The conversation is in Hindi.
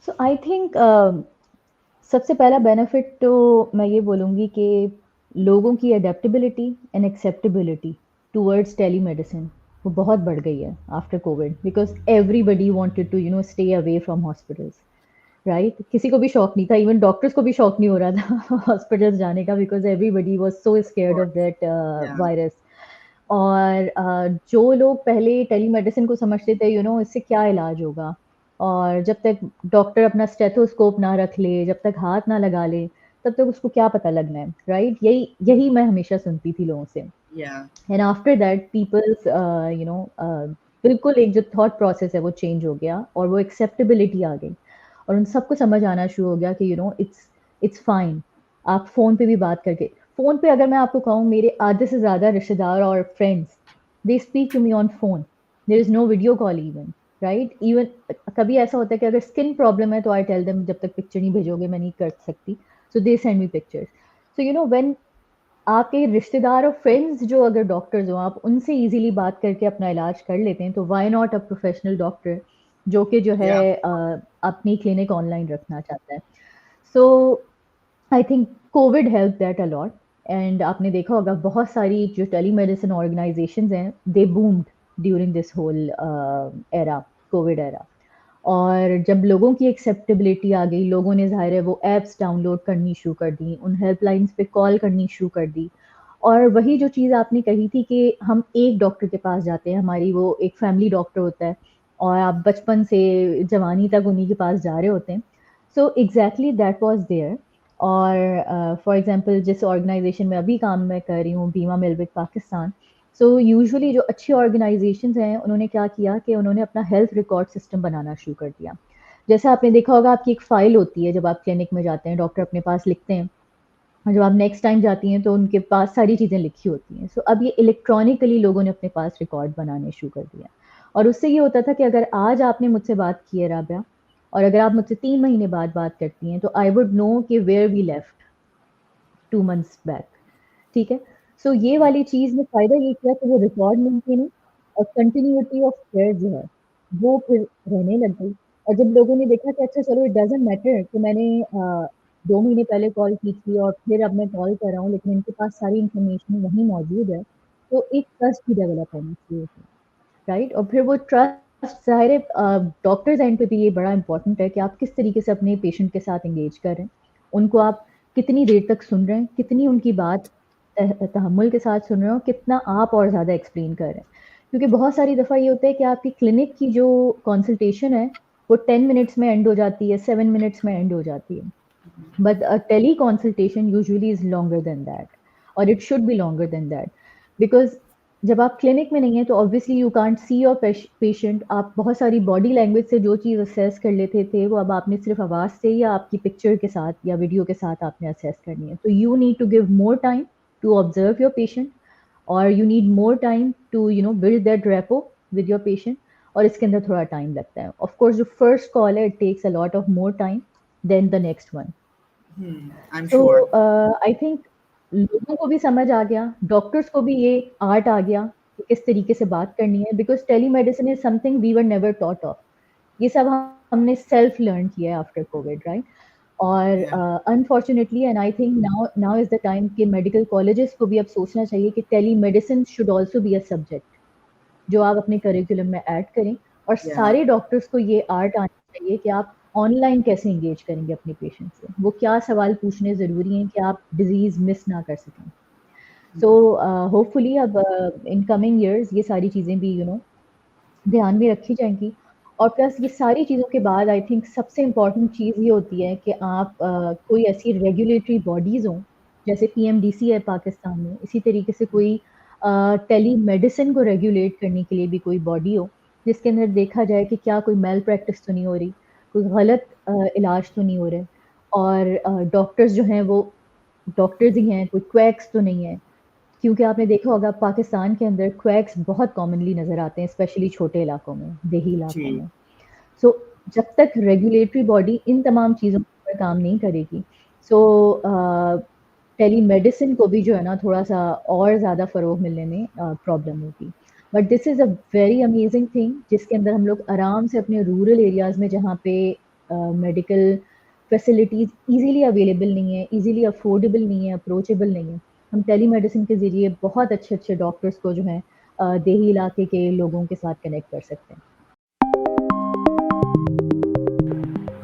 सो आई थिंक सबसे पहला बेनिफिट तो मैं ये बोलूँगी कि लोगों की adaptability and acceptability towards telemedicine वो बहुत बढ़ गई है after COVID, because everybody wanted to stay away from hospitals, right? किसी को भी शौक नहीं था, इवन डॉक्टर्स को भी शौक नहीं हो रहा था हॉस्पिटल्स जाने का, because everybody was so scared of course. That Yeah. Virus. और जो लोग पहले टेलीमेडिसिन को समझते थे इससे क्या इलाज होगा, और जब तक डॉक्टर अपना स्टेथोस्कोप ना रख ले, जब तक हाथ ना लगा ले, तब तक उसको क्या पता लगना है, राइट? यही यही मैं हमेशा सुनती थी लोगों से। Yeah. And after that peoples बिल्कुल एक जो थॉट प्रोसेस है वो चेंज हो गया, और वो एक्सेप्टेबिलिटी आ गई, और उन सबको समझ आना शुरू हो गया कि इट्स फाइन। आप फ़ोन पे भी बात करके, फ़ोन पे अगर मैं आपको कहूँ, मेरे आधे से ज़्यादा रिश्तेदार और friends, they speak to me on phone, there is no video call even, right? Even कभी ऐसा होता है कि अगर स्किन प्रॉब्लम है तो आई टेल देम जब तक पिक्चर नहीं भेजोगे मैं नहीं कर सकती, so they send me pictures. So when आपके रिश्तेदार और फ्रेंड्स जो अगर डॉक्टर्स हो, आप उनसे इजीली बात करके अपना इलाज कर लेते हैं, तो why not a professional doctor जो कि जो है Yeah. अपनी क्लिनिक ऑनलाइन रखना चाहता है। So I think covid help that a lot. And आपने देखा होगा बहुत सारी जो टेलीमेडिसिन ऑर्गेनाइजेशंस हैं, they boomed during this whole era, covid era. और जब लोगों की एक्सेप्टेबिलिटी आ गई, लोगों ने ज़ाहिर है वो ऐप्स डाउनलोड करनी शुरू कर दी, उन हेल्पलाइंस पे कॉल करनी शुरू कर दी। और वही जो चीज़ आपने कही थी कि हम एक डॉक्टर के पास जाते हैं, हमारी वो एक फैमिली डॉक्टर होता है, और आप बचपन से जवानी तक उन्हीं के पास जा रहे होते हैं। So exactly that was there. और फॉर एग्जांपल जिस ऑर्गेनाइजेशन में अभी काम मैं कर रही हूँ, बीमा मिल्विक पाकिस्तान, सो यूजुअली जो अच्छी ऑर्गेनाइजेशंस हैं उन्होंने क्या किया कि उन्होंने अपना हेल्थ रिकॉर्ड सिस्टम बनाना शुरू कर दिया। जैसे आपने देखा होगा, आपकी एक फ़ाइल होती है जब आप क्लिनिक में जाते हैं, डॉक्टर अपने पास लिखते हैं, और जब आप नेक्स्ट टाइम जाती हैं तो उनके पास सारी चीज़ें लिखी होती हैं। सो अब ये इलेक्ट्रॉनिकली लोगों ने अपने पास रिकॉर्ड बनाने शुरू कर दिया। और उससे ये होता था कि अगर आज आपने मुझसे बात की है राबिया, और अगर आप मुझसे 3 महीने बाद बात करती हैं, तो आई वुड नो कि where we left 2 months back. ठीक है? सो ये वाली चीज़ ने फ़ायदा ये किया कि वो रिकॉर्ड मेंटेन है, और कंटिन्यूटी ऑफ केयर जो है, वो फिर रहने लग गई। और जब लोगों ने देखा कि अच्छा चलो इट डज़न्ट मैटर कि मैंने 2 महीने पहले कॉल की थी और फिर अब मैं कॉल कर रहा हूँ, लेकिन इनके पास सारी इन्फॉर्मेशन वहीं मौजूद है, तो एक ट्रस्ट भी डेवलप होना शुरू हुआ, राइट? और फिर वो ट्रस्ट ज़ाहिर है डॉक्टर्स एंड पे भी ये बड़ा इम्पोर्टेंट है कि आप किस तरीके से अपने पेशेंट के साथ एंगेज कर रहे हैं। उनको आप कितनी देर तक सुन रहे हैं, कितनी उनकी बात तहम्मुल के साथ सुन रहे हो, कितना आप और ज़्यादा एक्सप्लेन कर रहे हैं। क्योंकि बहुत सारी दफ़ा ये होता है कि आपकी क्लिनिक की जो कंसल्टेशन है, वो 10 मिनट्स में एंड हो जाती है, 7 मिनट्स में एंड हो जाती है। But a tele-consultation usually is longer than that, or it should be longer than that, because जब आप क्लिनिक में नहीं है तो obviously you can't see your patient. आप बहुत सारी बॉडी लैंग्वेज से जो चीज़ असेस कर लेते थे, वो अब आपने सिर्फ आवाज़ से या आपकी पिक्चर के साथ या वीडियो के साथ आपने असेस करनी है। तो you need to give more time to observe your patient, और you need more time to build that rapport with your patient. और इसके अंदर थोड़ा टाइम लगता है। ऑफ कोर्स जो फर्स्ट कॉल है, it takes a lot of more time than the next one. I'm तो sure. आई थिंक लोगों को भी समझ आ गया, डॉक्टर्स को भी ये आर्ट आ गया कि किस तरीके से बात करनी है, because telemedicine is something we were never taught of. ये सब हमने सेल्फ लर्न किया है आफ्टर कोविड, राइट? और Yeah. Unfortunately and I think now now is the time कि मेडिकल कॉलेजेस को भी अब सोचना चाहिए कि telemedicine should also be a subject जो आप अपने करिकुलम में ऐड करें, और Yeah. सारे डॉक्टर्स को ये आर्ट आना चाहिए कि आप ऑनलाइन कैसे एंगेज करेंगे अपने पेशेंट से, वो क्या सवाल पूछने ज़रूरी हैं कि आप डिज़ीज़ मिस ना कर सकें। सो होपफुली अब इन कमिंग ईयर्स ये सारी चीज़ें भी ध्यान में रखी जाएँगी। और प्लस ये सारी चीज़ों के बाद आई थिंक सबसे इम्पोर्टेंट चीज़ ये होती है कि आप कोई ऐसी रेगुलेटरी बॉडीज़ हों, जैसे पीएमडीसी है पाकिस्तान में, इसी तरीके से कोई टेलीमेडिसिन को रेगुलेट करने के लिए भी कोई बॉडी हो, जिसके अंदर देखा जाए कि क्या कोई मेल प्रैक्टिस तो नहीं हो रही, कोई गलत इलाज तो नहीं हो रहे, और डॉक्टर्स जो हैं वो डॉक्टर्स ही हैं, कोई क्वैक्स तो नहीं है। क्योंकि आपने देखा होगा पाकिस्तान के अंदर क्वैक्स बहुत कॉमनली नज़र आते हैं, स्पेशली छोटे इलाकों में, देही इलाकों जी. में। सो जब तक रेगुलेटरी बॉडी इन तमाम चीज़ों पर काम नहीं करेगी, सो टेलीमेडिसिन को भी जो है ना थोड़ा-सा और ज़्यादा फ़रोग़ मिलने में प्रॉब्लम होगी। But this is a very amazing thing जिसके अंदर हम लोग आराम से अपने रूरल एरियाज़ में जहाँ पे मेडिकल फैसिलिटीज़ ईज़िली अवेलेबल नहीं है, ईज़िली अफ़ोर्डेबल नहीं है, अप्रोचेबल नहीं है। हम टेलीमेडिसिन के ज़रिए बहुत अच्छे-अच्छे डॉक्टर्स को जो है देही इलाके के लोगों के साथ कनेक्ट कर सकते हैं।